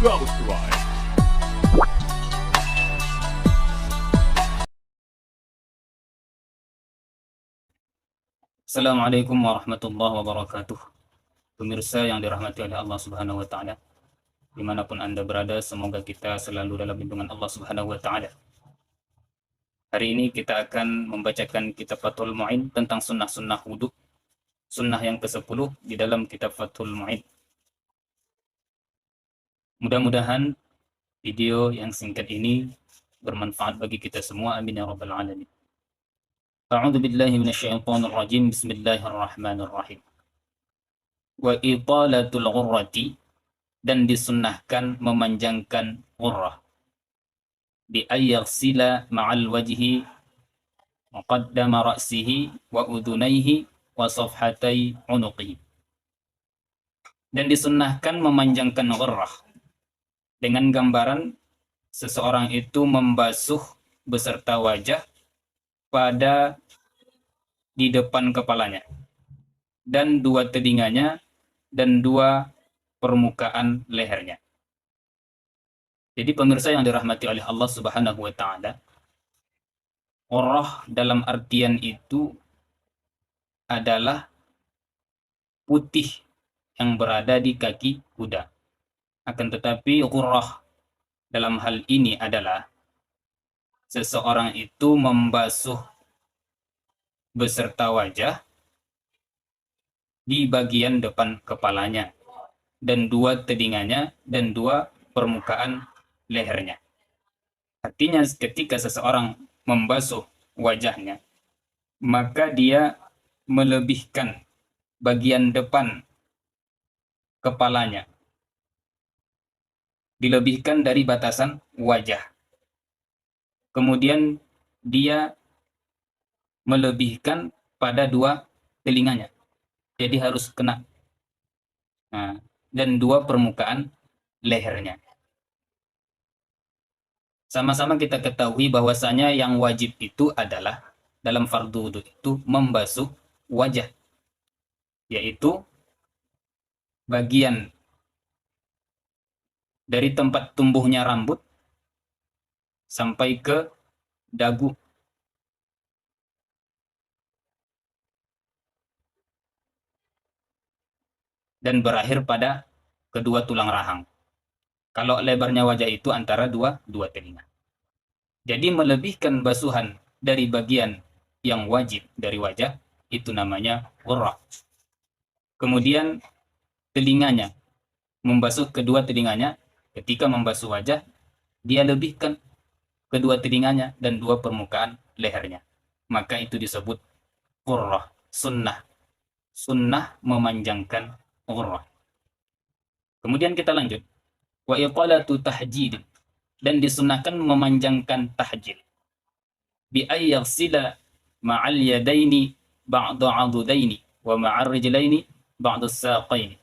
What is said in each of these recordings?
subscribe. Assalamualaikum warahmatullahi wabarakatuh. Pemirsa yang dirahmati oleh Allah Subhanahu wa Ta'ala, dimanapun Anda berada, semoga kita selalu dalam lindungan Allah Subhanahu wa Ta'ala. Hari ini kita akan membacakan kitab Fathul Mu'in tentang sunnah-sunnah wudhu, sunnah yang ke-10 di dalam kitab Fathul Mu'in. Mudah-mudahan video yang singkat ini bermanfaat bagi kita semua. Amin ya rabbal alamin. A'udzu billahi minasyaitonir rajim. Bismillahirrahmanirrahim. Wa italatul ghurrati, dan disunnahkan memanjangkan ghurrah, bi ayyaghsila ma'al wajhi muqaddama ra'sihi wa udhunayhi wa safhatai unuqihi. Dan disunnahkan memanjangkan ghurrah dengan gambaran seseorang itu membasuh beserta wajah pada di depan kepalanya dan dua telinganya dan dua permukaan lehernya. Jadi pemirsa yang dirahmati oleh Allah Subhanahu wa Ta'ala, ghurrah dalam artian itu adalah putih yang berada di kaki kuda. Akan tetapi ghurrah dalam hal ini adalah seseorang itu membasuh beserta wajah di bagian depan kepalanya dan dua telinganya dan dua permukaan lehernya. Artinya ketika seseorang membasuh wajahnya, maka dia melebihkan bagian depan kepalanya, dilebihkan dari batasan wajah. Kemudian dia melebihkan pada dua telinganya, jadi harus kena, dan dua permukaan lehernya. Sama-sama kita ketahui bahwasanya yang wajib itu adalah dalam fardu wudu itu membasuh wajah, yaitu bagian dari tempat tumbuhnya rambut sampai ke dagu. Dan berakhir pada kedua tulang rahang. Kalau lebarnya wajah itu antara dua telinga. Jadi melebihkan basuhan dari bagian yang wajib dari wajah itu namanya ghurrah. Kemudian telinganya, membasuh kedua telinganya. Ketika membasuh wajah, dia lebihkan kedua telinganya dan dua permukaan lehernya. Maka itu disebut ghurrah, sunnah. Sunnah memanjangkan ghurrah. Kemudian kita lanjut. Wa iqalatu tahjil, dan disunnahkan memanjangkan tahjil. Bi ayyaghsila ma'al yadaini ba'da 'adudaini wa ma'ar rijlaini ba'da saqaini.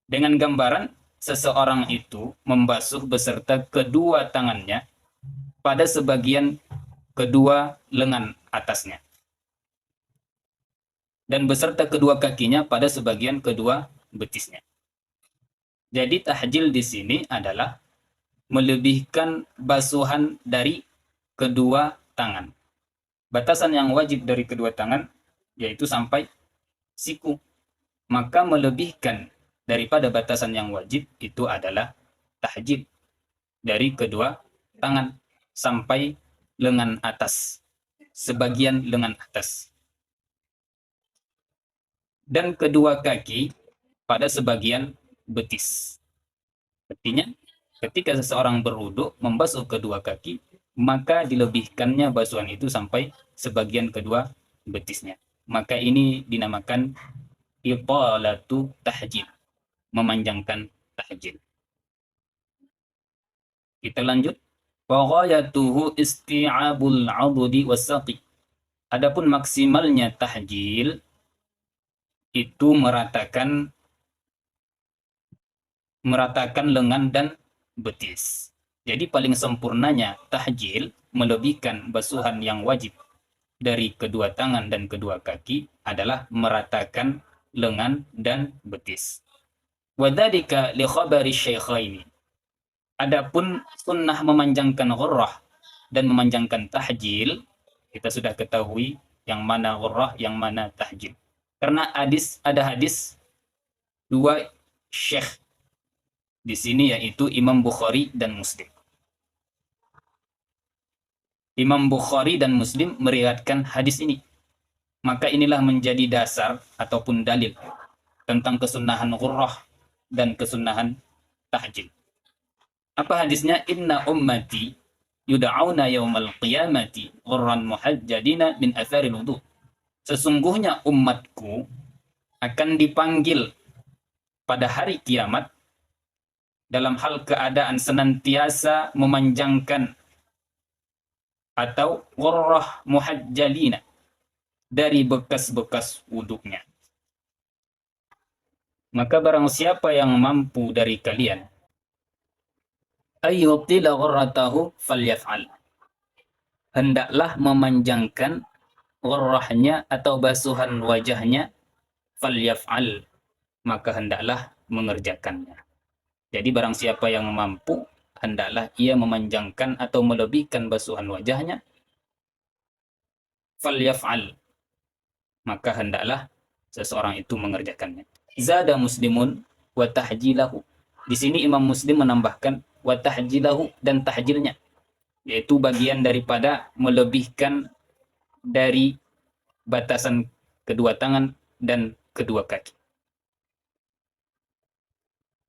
Dengan gambaran seseorang itu membasuh beserta kedua tangannya pada sebagian kedua lengan atasnya, dan beserta kedua kakinya pada sebagian kedua betisnya. Jadi tahjil di sini adalah melebihkan basuhan dari kedua tangan. Batasan yang wajib dari kedua tangan yaitu sampai siku. Maka melebihkan daripada batasan yang wajib itu adalah tahjil dari kedua tangan sampai lengan atas, sebagian lengan atas. Dan kedua kaki pada sebagian betis. Artinya ketika seseorang berwudu membasuh kedua kaki, maka dilebihkannya basuhan itu sampai sebagian kedua betisnya. Maka ini dinamakan italatu tahjil, memanjangkan tahjil. Kita lanjut. Wa ghayatuhu isti'abul 'adudi was-saqi. Adapun maksimalnya tahjil itu meratakan lengan dan betis. Jadi paling sempurnanya tahjil melebihkan basuhan yang wajib dari kedua tangan dan kedua kaki adalah meratakan lengan dan betis. Wadzalika li khabari syaikhaini, Adapun sunnah memanjangkan ghurrah dan memanjangkan tahjil, kita sudah ketahui yang mana ghurrah, yang mana tahjil. Karena ada hadis dua syekh di sini, yaitu Imam Bukhari dan Muslim. Imam Bukhari dan Muslim meriwayatkan hadis ini. Maka inilah menjadi dasar ataupun dalil tentang kesunahan ghurrah dan kesunahan tahjil. Apa hadisnya? Inna ummati yud'auna yaumal qiyamati ghurran muhajjadina min atharil wudu. Sesungguhnya umatku akan dipanggil pada hari kiamat dalam hal keadaan senantiasa memanjangkan atau ghurrah muhajjalina, dari bekas-bekas wuduknya. Maka barang siapa yang mampu dari kalian ayyutila ghurratahu falyaf'al, hendaklah memanjangkan ghurrahnya atau basuhan wajahnya, falyaf'al, maka hendaklah mengerjakannya. Jadi barang siapa yang mampu, hendaklah ia memanjangkan atau melebihkan basuhan wajahnya, falyaf'al, maka hendaklah seseorang itu mengerjakannya. Zada Muslimun wa tahjilahu. Di sini Imam Muslim menambahkan wa tahjilahu, dan tahjilnya, yaitu bagian daripada melebihkan dari batasan kedua tangan dan kedua kaki.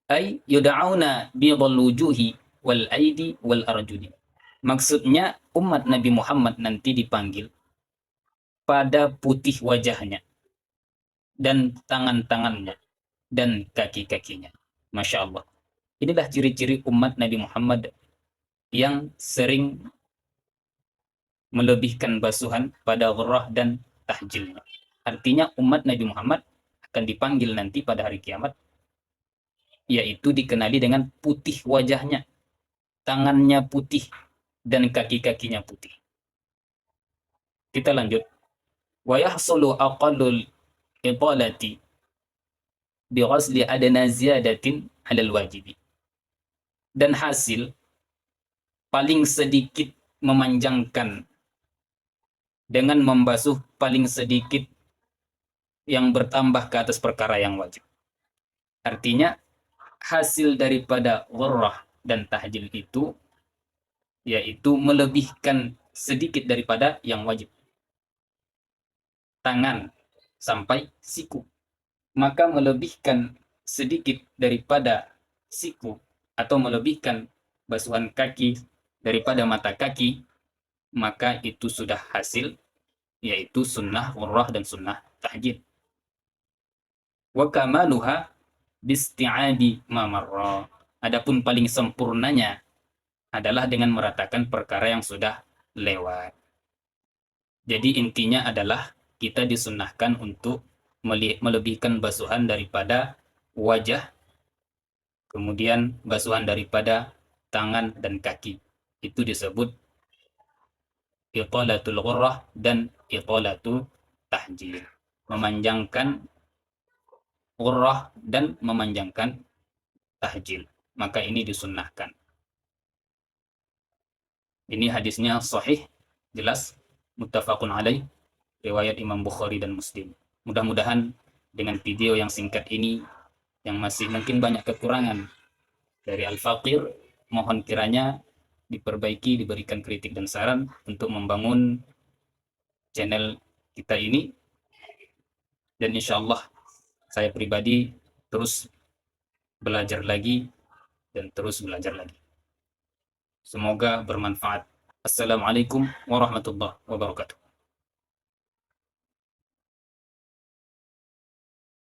Ay yud'auna bidhal wujuhi wal aidi wal arjuli. Maksudnya umat Nabi Muhammad nanti dipanggil pada putih wajahnya dan tangan-tangannya dan kaki-kakinya. Masya Allah. Inilah ciri-ciri umat Nabi Muhammad yang sering melebihkan basuhan pada ghurrah dan tahjilnya. Artinya umat Nabi Muhammad akan dipanggil nanti pada hari kiamat, yaitu dikenali dengan putih wajahnya, tangannya putih, dan kaki-kakinya putih. Kita lanjut. Wa yahsulu aqallul italati bi ghasli adna ziyadatin 'alal wajibi. Dan hasil paling sedikit memanjangkan dengan membasuh paling sedikit yang bertambah ke atas perkara yang wajib. Artinya hasil daripada ghurrah dan tahjil itu yaitu melebihkan sedikit daripada yang wajib, tangan sampai siku. Maka melebihkan sedikit daripada siku atau melebihkan basuhan kaki daripada mata kaki, maka itu sudah hasil, yaitu sunnah ghurrah dan sunnah tahjil. Wa kamaluha bisti'abi ma marra. Adapun paling sempurnanya adalah dengan meratakan perkara yang sudah lewat. Jadi intinya adalah kita disunnahkan untuk melebihkan basuhan daripada wajah, kemudian basuhan daripada tangan dan kaki. Itu disebut italatul ghurrah dan italatul tahjil. Memanjangkan ghurrah dan memanjangkan tahjil. Maka ini disunnahkan. Ini hadisnya sahih, jelas, muttafaqun alaih, riwayat Imam Bukhari dan Muslim. Mudah-mudahan dengan video yang singkat ini, yang masih mungkin banyak kekurangan dari Al-Faqir, mohon kiranya diperbaiki, diberikan kritik dan saran untuk membangun channel kita ini. Dan insya Allah saya pribadi terus belajar lagi dan terus belajar lagi. Semoga bermanfaat. Assalamualaikum warahmatullahi wabarakatuh.